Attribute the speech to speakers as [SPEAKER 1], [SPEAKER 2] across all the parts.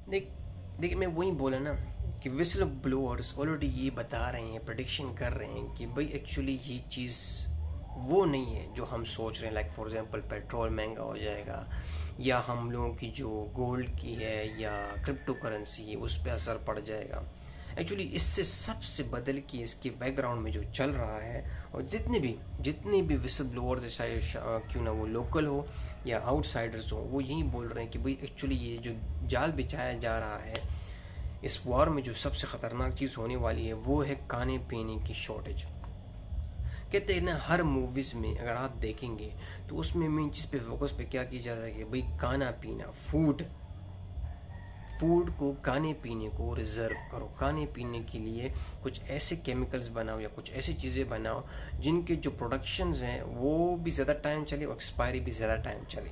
[SPEAKER 1] देख देखिए, मैं वही बोला ना कि विसल ब्लोअर्स ऑलरेडी ये बता रहे हैं, प्रडिक्शन कर रहे हैं कि भाई एक्चुअली ये चीज़ वो नहीं है जो हम सोच रहे हैं। लाइक फॉर एग्जांपल पेट्रोल महंगा हो जाएगा, या हम लोगों की जो गोल्ड की है या क्रिप्टो करेंसी है उस पर असर पड़ जाएगा। एक्चुअली इससे सबसे बदल के इसके बैकग्राउंड में जो चल रहा है, और जितने भी विसल ब्लोअर्स, चाहे क्यों ना वो लोकल हो या आउटसाइडर्स हो, वो यही बोल रहे हैं कि भाई एक्चुअली ये जो जाल बिछाया जा रहा है, इस वॉर में जो सबसे ख़तरनाक चीज़ होने वाली है वो है खाने पीने की शॉर्टेज। कहते हैं ना, हर मूवीज़ में अगर आप देखेंगे तो उसमें मेन चीज़ पे फोकस पे क्या की जाता है कि भाई खाना पीना, फूड को, खाने पीने को रिजर्व करो। खाने पीने के लिए कुछ ऐसे केमिकल्स बनाओ या कुछ ऐसी चीज़ें बनाओ जिनके जो प्रोडक्शंस हैं वो भी ज़्यादा टाइम चले और एक्सपायरी भी ज़्यादा टाइम चले।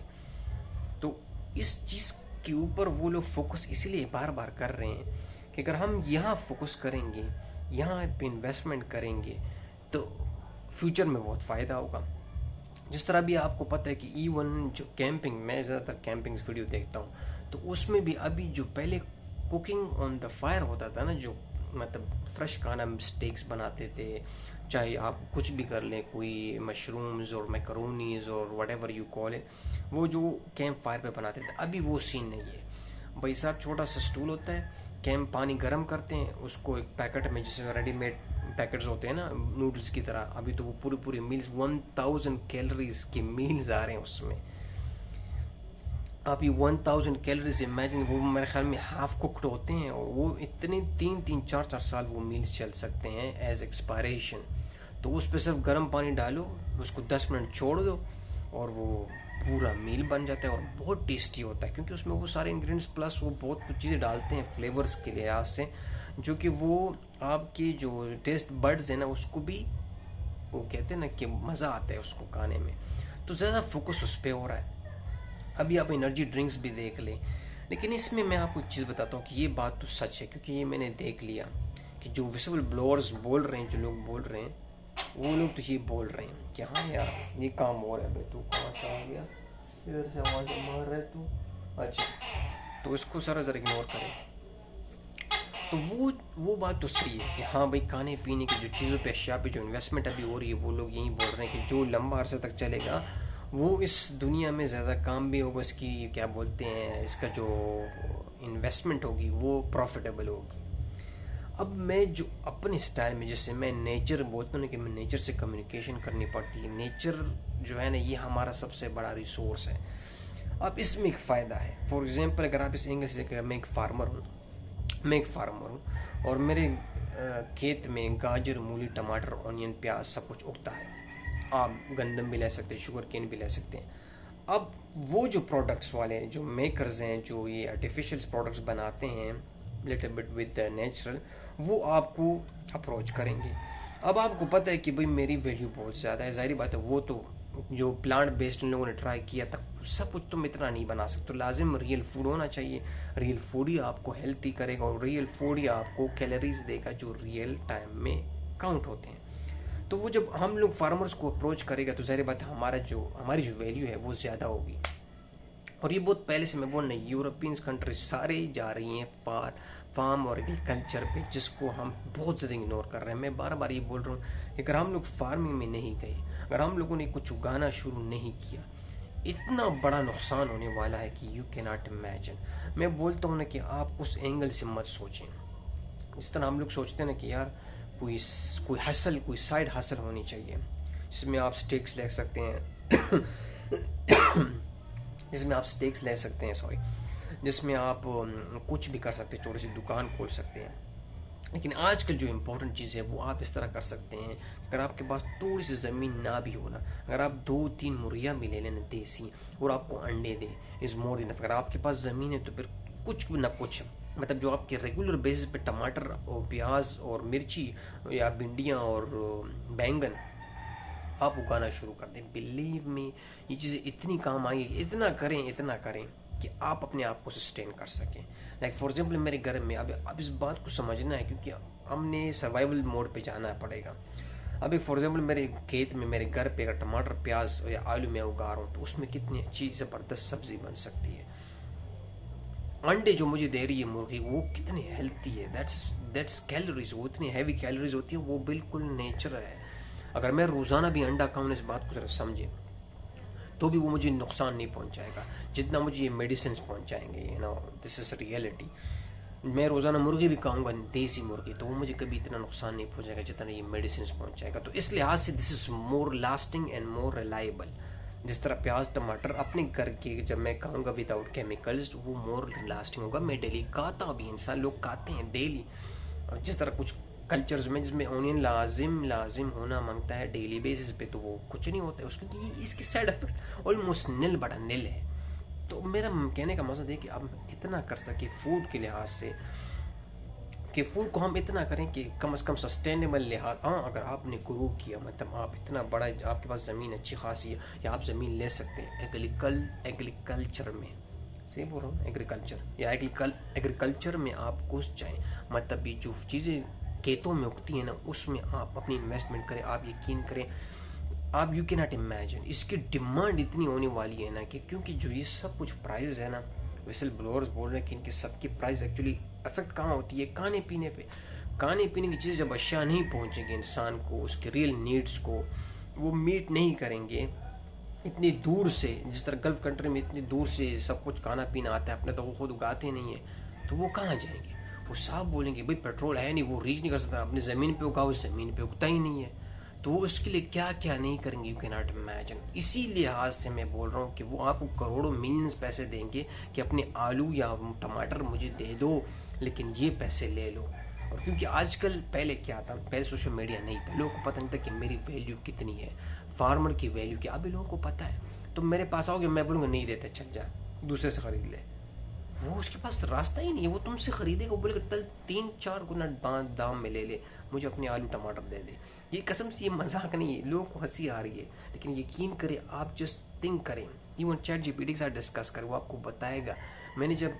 [SPEAKER 1] तो इस चीज़ के ऊपर वो लोग फोकस इसलिए बार बार कर रहे हैं कि अगर हम यहाँ फोकस करेंगे, यहाँ पे इन्वेस्टमेंट करेंगे, तो फ्यूचर में बहुत फ़ायदा होगा। जिस तरह भी आपको पता है कि इवन जो कैंपिंग, मैं ज़्यादातर कैंपिंग वीडियो देखता हूँ, तो उसमें भी अभी जो पहले कुकिंग ऑन द फायर होता था ना, जो मतलब फ्रेश खाना, स्टेक्स बनाते थे, चाहे आप कुछ भी कर लें, कोई मशरूम्स और मैकरोनीज और what ever you call it, वो जो कैंप फायर पे बनाते थे, अभी वो सीन नहीं है। भाई साहब, छोटा सा स्टूल होता है, कैंप पानी गर्म करते हैं, उसको एक पैकेट में, जैसे रेडीमेड पैकेट्स होते हैं ना नूडल्स की तरह, अभी तो वो पूरी पूरी मील्स, 1000 कैलोरीज के मील्स आ रहे हैं उसमें। आप ये 1000 कैलोरीज इमेजिन, वो मेरे ख्याल में हाफ कुक्ड होते हैं, और वो इतने 3 3 4 4 साल वो मील्स चल सकते हैं एज एक्सपायरेशन। तो उस पर सिर्फ गर्म पानी डालो, उसको 10 मिनट छोड़ दो, और वो पूरा मील बन जाता है और बहुत टेस्टी होता है, क्योंकि उसमें वो सारे इंग्रेडिएंट्स प्लस वो बहुत कुछ चीज़ें डालते हैं फ्लेवर्स के लिहाज से, जो कि वो आपके जो टेस्ट बड्स है ना उसको भी, वो कहते हैं ना कि मज़ा आता है उसको खाने में। तो ज़्यादा फोकस उस पर हो रहा है। अभी आप एनर्जी ड्रिंक्स भी देख लें, लेकिन इसमें मैं आपको एक चीज़ बताता हूँ कि ये बात तो सच है, क्योंकि ये मैंने देख लिया कि जो विजिबल ब्लोअर्स बोल रहे हैं, जो लोग बोल रहे हैं, वो लोग तो ये बोल रहे हैं कि हाँ यार ये काम हो रहा है। भाई तू कहाँ से आ गया, इधर से आवाज़ मार रहा है तू, अच्छा, तो इसको सारा ज़रा इग्नोर करें। तो वो बात तो सही है कि हाँ भाई, खाने पीने की जो चीज़ों पे, अशिया पे जो इन्वेस्टमेंट अभी हो रही है, वो लोग यही बोल रहे हैं कि जो लंबा अरसे तक चलेगा वो इस दुनिया में ज़्यादा काम भी होगा, इसकी क्या बोलते हैं, इसका जो इन्वेस्टमेंट होगी वो प्रॉफिटेबल होगी। अब मैं जो अपने स्टाइल में, जैसे मैं नेचर बोलता हूँ ना कि मैं नेचर से कम्युनिकेशन करनी पड़ती है, नेचर जो है ना ये हमारा सबसे बड़ा रिसोर्स है। अब इसमें एक फ़ायदा है, फॉर एग्जांपल अगर आप इस एंगल से देखें, मैं एक फार्मर हूँ और मेरे खेत में गाजर, मूली, टमाटर, ऑनियन, प्याज सब कुछ उगता है। आप गंदम भी ले सकते हैं, शुगर केन भी ले सकते हैं। अब वो जो प्रोडक्ट्स वाले हैं, जो मेकर्स हैं, जो ये आर्टिफिशियल प्रोडक्ट्स बनाते हैं लिटिल बिट विद नेचुरल, वो आपको अप्रोच करेंगे। अब आपको पता है कि भाई मेरी वैल्यू बहुत ज़्यादा है, ज़ाहिर बात है, वो तो जो प्लांट बेस्ड उन लोगों ने ट्राई किया था, सब कुछ तुम इतना नहीं बना सकते, तो लाजिम रियल फूड होना चाहिए। रियल फूड ही आपको हेल्थी करेगा, और रियल फूड ही आपको कैलोरीज देगा जो रियल टाइम में काउंट होते हैं। तो वो जब हम लोग फार्मर्स को अप्रोच करेगा, तो ज़ाहिर बात है हमारी जो वैल्यू है वो ज़्यादा होगी। और ये बहुत पहले से मैं बोल रही, यूरोपियन कंट्रीज सारे ही जा रही हैं फार्म और एग्रीकल्चर पे, जिसको हम बहुत ज़्यादा इग्नोर कर रहे हैं। मैं बार बार ये बोल रहा हूँ कि अगर हम लोग फार्मिंग में नहीं गए, अगर हम लोगों ने कुछ उगाना शुरू नहीं किया, इतना बड़ा नुकसान होने वाला है कि यू कैन नॉट इमेजिन। मैं बोलता हूँ ना कि आप उस एंगल से मत सोचें। जिस तरह हम लोग सोचते हैं ना कि यार कोई कोई साइड हसल होनी चाहिए, जिसमें आप स्टेक्स ले सकते हैं जिसमें आप स्टेक्स ले सकते हैं, सॉरी, जिसमें आप कुछ भी कर सकते हैं, छोटी सी दुकान खोल सकते हैं। लेकिन आजकल जो इम्पोर्टेंट चीज़ है वो आप इस तरह कर सकते हैं, अगर आपके पास थोड़ी सी ज़मीन ना भी हो ना, अगर आप 2 3 मुर्गियाँ भी ले लें देसी, और आपको अंडे दे, इज़ मोर इनफ। अगर आपके पास ज़मीन है तो फिर कुछ ना कुछ, मतलब जो आपके रेगुलर बेसिस पे टमाटर और प्याज और मिर्ची या भिंडियाँ और बैंगन आप उगाना शुरू कर दें, बिलीव मी ये चीज़ें इतनी काम आएंगी, इतना करें कि आप अपने आप को सस्टेन कर सकें। लाइक फॉर एग्जाम्पल मेरे घर में, अब इस बात को समझना है, क्योंकि हमने सर्वाइवल मोड पे जाना पड़ेगा। अभी फॉर एग्जाम्पल मेरे खेत में, मेरे घर पे अगर टमाटर, प्याज या आलू मैं उगा रहा हूँ, तो उसमें कितनी अच्छी ज़बरदस्त सब्ज़ी बन सकती है। अंडे जो मुझे दे रही है मुर्गी वो कितनी हेल्थी है, दैट्स कैलोरीज, वो इतनी हैवी कैलोरीज होती है, वो बिल्कुल नेचर है। अगर मैं रोज़ाना भी अंडा खाऊँ, इस बात को जरा समझे, तो भी वो मुझे नुकसान नहीं पहुंचाएगा जितना मुझे ये मेडिसिन पहुंचाएंगे। This is reality. मैं रोज़ाना मुर्गी भी खाऊंगा, देसी मुर्गी, तो वो मुझे कभी इतना नुकसान नहीं पहुंचाएगा जितना ये मेडिसिन पहुंचाएगा। तो इस लिहाज से this is more lasting and more reliable. जिस तरह प्याज टमाटर अपने घर के जब मैं खाऊंगा विदाउट केमिकल्स, वो मोर लास्टिंग होगा। मैं डेली खाता भी, इंसान लोग खाते हैं डेली। और जिस तरह कुछ कल्चर्स में जिसमें ऑनियन लाजिम होना मांगता है डेली बेसिस पे, तो वो कुछ नहीं होता है उसको, कि इसकी साइड इफेक्ट ऑलमोस्ट नील बड़ा नील है। तो मेरा कहने का मकसद है कि अब इतना कर सके फूड के लिहाज से, कि फूड को हम इतना करें कि कम से कम सस्टेनेबल लिहाज। हाँ, अगर आपने ग्रो किया, मतलब आप इतना बड़ा, आपके पास ज़मीन अच्छी खासी है, या आप ज़मीन ले सकते हैं एग्रीकल्चर में, सही बोल रहा हूँ, एग्रीकल्चर या एग्रीकल्चर में आप घुस जाएँ, मतलब ये जो चीज़ें खेतों में उगती हैं ना, उसमें आप अपनी इन्वेस्टमेंट करें। आप यकीन करें, आप यू कैन नॉट इमेजिन, इसकी डिमांड इतनी होने वाली है ना, कि क्योंकि जो ये सब कुछ प्राइस है ना, विसल ब्लोअर्स बोल रहे हैं कि इनकी सबकी प्राइस एक्चुअली अफेक्ट कहाँ होती है, खाने पीने पे। खाने पीने की चीज़ जब अशिया नहीं पहुँचेंगे इंसान को, उसके रियल नीड्स को वो मीट नहीं करेंगे इतनी दूर से, जिस तरह गल्फ कंट्री में इतनी दूर से सब कुछ खाना पीना आता है, अपने तो वो खुद उगाते नहीं है, तो वो कहाँ जाएंगे? वो साफ बोलेंगे भाई पेट्रोल है नहीं, वो रीच नहीं कर सकता, अपनी ज़मीन पे उगाओ, ज़मीन पे उगता ही नहीं है, तो वो उसके लिए क्या क्या नहीं करेंगे, यू कैन नॉट इमेजिन। इसी लिहाज से मैं बोल रहा हूँ कि वो आपको करोड़ों मिलियंस पैसे देंगे कि अपने आलू या टमाटर मुझे दे दो, लेकिन ये पैसे ले लो। और क्योंकि आजकल, पहले क्या था, पहले सोशल मीडिया नहीं था, लोगों को पता नहीं था कि मेरी वैल्यू कितनी है, फार्मर की वैल्यू क्या, अभी लोगों को पता है। तो मेरे पास आओगे, मैं बोलूँगा नहीं देते, चल जा दूसरे से ख़रीद ले, वो उसके पास रास्ता ही नहीं है, वो तुमसे खरीदेगा, वो बोलेगा कल 3-4 गुना दाम में ले ले, मुझे अपने आलू टमाटर दे दे। ये कसम से, ये मजाक नहीं है, लोगों को हंसी आ रही है, लेकिन यकीन करें, आप जस्ट थिंक करें, इवन ChatGPT के साथ डिस्कस करें, वो आपको बताएगा। मैंने जब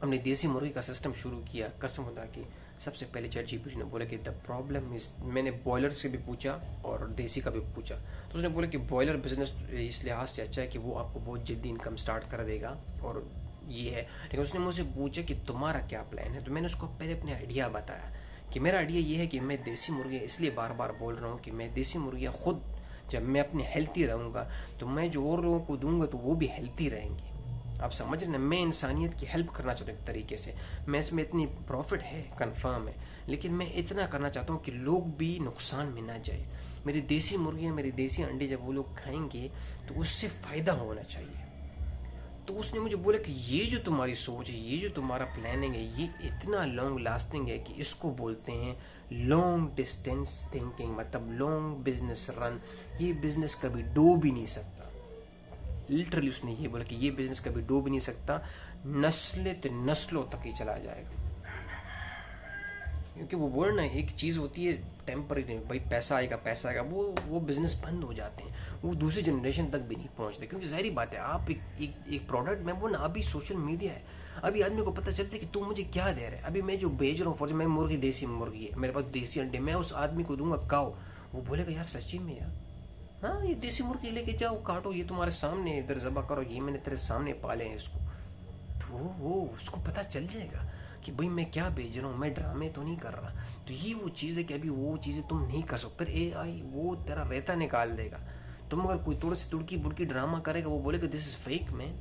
[SPEAKER 1] हमने देसी मुर्गी का सिस्टम शुरू किया, कसम खुदा की, सबसे पहले ChatGPT ने बोला कि द प्रॉब्लम इज, मैंने बॉयलर से भी पूछा और देसी का भी पूछा, तो उसने बोला कि बॉयलर बिजनेस इस लिहाज से अच्छा है कि वो आपको बहुत जल्दी इनकम स्टार्ट कर देगा और ये है। लेकिन उसने मुझसे पूछा कि तुम्हारा क्या प्लान है, तो मैंने उसको पहले अपने आइडिया बताया कि मेरा आइडिया ये है कि मैं देसी मुर्गियाँ, इसलिए बार बार बोल रहा हूँ कि मैं देसी मुर्गियाँ खुद, जब मैं अपने हेल्थी रहूँगा तो मैं जो और लोगों को दूंगा तो वो भी हेल्थी रहेंगे। आप समझ रहे ना, मैं इंसानियत की हेल्प करना चाहता हूँ एक तरीके से। मैं इसमें इतनी प्रॉफिट है कंफर्म है, लेकिन मैं इतना करना चाहता हूँ कि लोग भी नुकसान में ना जाए। मेरी देसी मुर्गियाँ, मेरी देसी अंडे जब वो लोग खाएंगे तो उससे फ़ायदा होना चाहिए। तो उसने मुझे बोला कि ये जो तुम्हारी सोच है, ये जो तुम्हारा प्लानिंग है, ये इतना लॉन्ग लास्टिंग है कि इसको बोलते हैं लॉन्ग डिस्टेंस थिंकिंग, मतलब लॉन्ग बिजनेस रन। ये बिजनेस कभी डूब भी नहीं सकता। लिटरली उसने ये बोला कि ये बिजनेस कभी डूब भी नहीं सकता, नस्लें तो नस्लों तक ही चला जाएगा। क्योंकि वो बोल ना, एक चीज़ होती है टेम्परेरी, भाई पैसा आएगा, वो बिजनेस बंद हो जाते हैं, वो दूसरी जनरेशन तक भी नहीं पहुंचते। क्योंकि ज़ाहिर बात है, आप एक प्रोडक्ट, मैं बोल ना, अभी सोशल मीडिया है, अभी आदमी को पता चलता है कि तू मुझे क्या दे रहा है। अभी मैं जो भेज रहा हूँ, फॉर मैं मुर्गी, देसी मुर्गी है, मेरे पास देसी अंडे, मैं उस आदमी को दूंगा काओ, वो बोलेगा यार सच्ची में यार, हाँ ये देसी मुर्गी लेके जाओ, काटो, ये तुम्हारे सामने इधर ज़बा करो, ये मैंने तेरे सामने पाले हैं इसको, तो वो उसको पता चल जाएगा कि भाई मैं क्या भेज रहा हूँ, मैं ड्रामे तो नहीं कर रहा। तो ये वो चीज़ है कि अभी वो चीज़ें तुम नहीं कर सकते, फिर AI वो तेरा रेता निकाल देगा। तुम अगर कोई थोड़ी सी तुड़की बुड़की ड्रामा करेगा, वो बोलेगा दिस इज़ फेक में।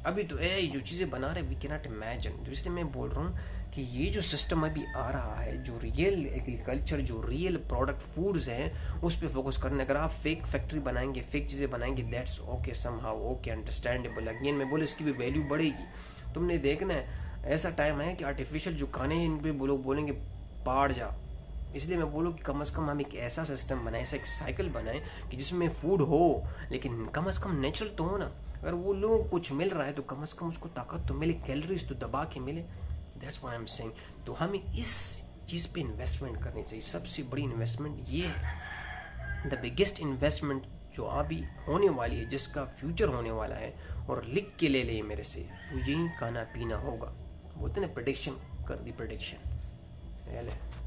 [SPEAKER 1] अभी तो AI जो चीज़ें बना रहे, वी कैन नॉट इमेजिन। तो इसलिए मैं बोल रहा हूँ कि ये जो सिस्टम अभी आ रहा है, जो रियल एग्रीकल्चर, जो रियल प्रोडक्ट फूड्स हैं, उस पर फोकस करने। अगर आप फेक फैक्ट्री बनाएंगे, फेक चीज़ें बनाएंगे, that's okay, somehow okay, understandable. Again मैं बोले, इसकी भी वैल्यू बढ़ेगी। तुमने देखना है, ऐसा टाइम है कि आर्टिफिशियल जो खाने हैं, इन पर लोग बोलेंगे पाड़ जा। इसलिए मैं बोलूँ कि कम से कम हम एक ऐसा सिस्टम बनाएं, ऐसा एक साइकिल बनाएं कि जिसमें फूड हो, लेकिन कम से कम नेचुरल तो हो ना। अगर वो लोग कुछ मिल रहा है तो कम से कम उसको ताकत तो मिले, कैलोरीज तो दबा के मिले। That's what I am saying. तो हमें इस चीज़ पे इन्वेस्टमेंट करनी चाहिए। सबसे बड़ी इन्वेस्टमेंट ये है, द बिगेस्ट इन्वेस्टमेंट जो अभी होने वाली है, जिसका फ्यूचर होने वाला है, और लिख के ले ले मेरे से, तो यही खाना पीना होगा। बोलते ना, प्रेडिक्शन कर दी, प्रेडिक्शन।